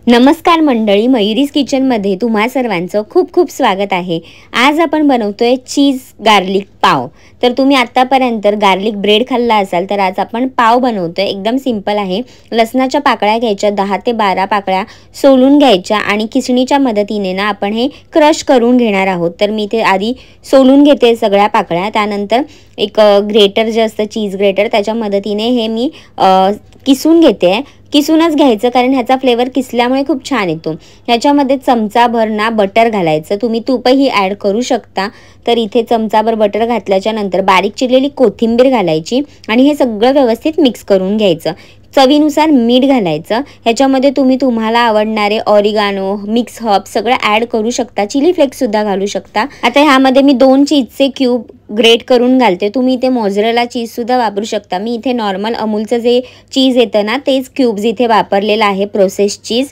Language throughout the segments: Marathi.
नमस्कार मंडळी, मयुरीज किचनमध्ये तुम्हा सर्वांचं खूप खूप स्वागत आहे। आज आपण बनवतोय चीज गार्लिक पाव। तर तुम्ही आतापर्यंत गार्लिक ब्रेड खाल्ला असाल तर आज आपण पाव बनवतोय। एकदम सिंपल आहे। लसणाच्या पाकळ्या घ्यायच्या, 10 ते 12 पाकळ्या सोलून घ्यायच्या आणि किसणीच्या मदतीने ना आपण हे क्रश करून घेणार आहोत। तर मी इथे आधी सोलून घेते सगळ्या पाकळ्या, त्यानंतर एक ग्रेटर जे असतं चीज ग्रेटर त्याच्या मदतीने हे मी किसून घेते। किसूनच घ्यायचं कारण ह्याचा फ्लेवर किसल्यामुळे खूप छान येतो। ह्याच्यामध्ये चमचाभर ना बटर घालायचं, तुम्ही तूपही ॲड करू शकता। तर इथे चमचाभर बटर घातल्याच्या नंतर बारीक चिरलेली कोथिंबीर घालायची आणि हे सगळं व्यवस्थित मिक्स करून घ्यायचं। चवीनुसार मीठ घालायचं। ह्याच्यामध्ये तुम्ही तुम्हाला आवडणारे ऑरिगानो, मिक्स हर्ब सगळं ॲड करू शकता, चिली फ्लेक्स सुद्धा घालू शकता। आता ह्यामध्ये मी 2 चीजचे क्यूब ग्रेट करून घालते। तुम्ही इथे मोझरेला चीज सुद्धा वापरू शकता। मी इथे नॉर्मल अमूलचं जे चीज येतं ना तेच क्यूब्स इथे वापरलेलं आहे, प्रोसेस चीज।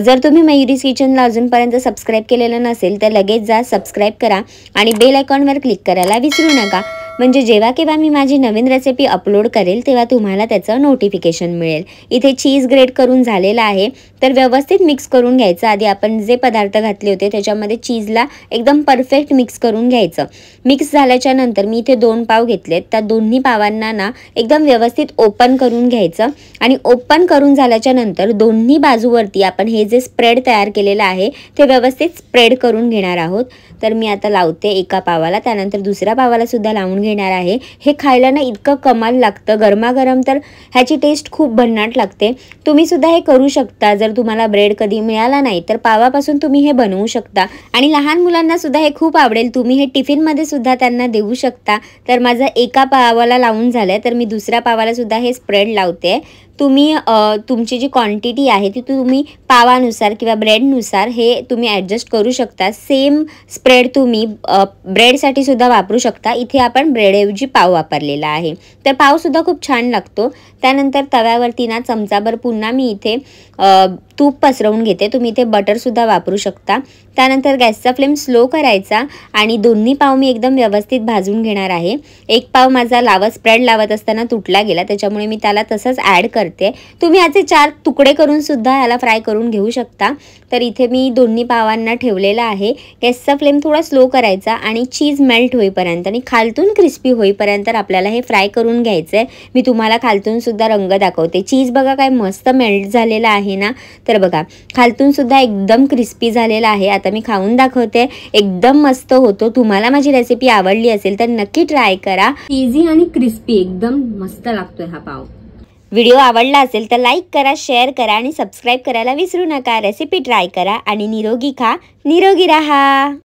जर तुम्ही मयुरीज किचनला अजूनपर्यंत सबस्क्राईब केलेलं नसेल तर लगेच जा, सबस्क्राईब करा आणि बेल आयकॉनवर क्लिक करायला विसरू नका, म्हणजे जेव्हा केव्हा मी माझी नवीन रेसिपी अपलोड करेल तेव्हा तुम्हाला त्याचं नोटिफिकेशन मिळेल। इथे चीज ग्रेट करून झालेलं आहे, तर व्यवस्थित मिक्स करून घ्यायचं। आधी आपण जे पदार्थ घातले होते त्याच्यामध्ये चीजला एकदम परफेक्ट मिक्स करून घ्यायचं। मिक्स झाल्याच्या नंतर मी इथे 2 पाव घेतलेत, त्या दोन्ही पावांना ना एकदम व्यवस्थित ओपन करून घ्यायचं आणि ओपन करून झाल्याच्या नंतर दोन्ही बाजूवरती आपण हे जे स्प्रेड तयार केलेलं आहे ते व्यवस्थित स्प्रेड करून घेणार आहोत। तर मी आता लावते एका पावाला, त्यानंतर दुसऱ्या पावाला सुद्धा लावून घेणार आहे। हे खायला ना इतकं कमाल लागतं, गरमागरम तर ह्याची टेस्ट खूप भन्नाट लागते। तुम्ही सुद्धा हे करू शकता। जर तुम्हाला ब्रेड कधी मिळाला नाही तर पावापासून तुम्ही हे बनवू शकता आणि लहान मुलांना सुद्धा हे खूप आवडेल। तुम्ही हे टिफिनमध्ये सुद्धा त्यांना देऊ शकता। तर माझं एका पावाला लावून झालंय, तर मी दुसऱ्या पावाला सुद्धा हे स्प्रेड लावते। तुम्ही तुमची जी क्वांटिटी आहे ती तुम्ही पावानुसार किंवा ब्रेडनुसार हे तुम्ही ॲडजस्ट करू शकता। सेम स्प्रेड तुम्ही ब्रेडसाठी सुद्धा वापरू शकता। इथे आपण ब्रेडऐवजी पाव वापरलेला आहे, तर पावसुद्धा खूप छान लागतो। त्यानंतर तव्यावरती ना चमचाभर पुन्हा मी इथे तूप पसरवून घेते, तुम्ही इथे बटरसुद्धा वापरू शकता। त्यानंतर गॅसचा फ्लेम स्लो करायचा आणि दोन्ही पाव मी एकदम व्यवस्थित भाजून घेणार आहे। एक पाव माझा स्प्रेड लावत असताना तुटला गेला, त्याच्यामुळे मी त्याला तसंच ॲड करते। तुम्ही याचे 4 तुकडे करून सुद्धा याला फ्राय करून घेऊ शकता। तर इथे मी दोन्ही पावांना ठेवलेला आहे। गॅसचा फ्लेम थोडा स्लो करायचा आणि चीज मेल्ट होईपर्यंत आणि खालतून क्रिस्पी होईपर्यंत आपल्याला हे फ्राय करून घ्यायचं आहे। मी तुम्हाला खालतून सुद्धा रंग दाखवते। चीज बघा काय मस्त मेल्ट झालेला आहे ना, तर बघा खालतून सुद्धा एकदम क्रिस्पी झालेला आहे। आता मी खाऊन दाखवते, एकदम मस्त होतो। तुम्हाला माझी रेसिपी आवडली असेल तर नक्की ट्राय करा। चीजी आणि क्रिस्पी एकदम मस्त लागतोय हा पाव। व्हिडिओ आवडला असेल तर लाईक करा, शेअर करा आणि सबस्क्राईब करायला विसरू नका। रेसिपी ट्राय करा आणि निरोगी खा, निरोगी राहा।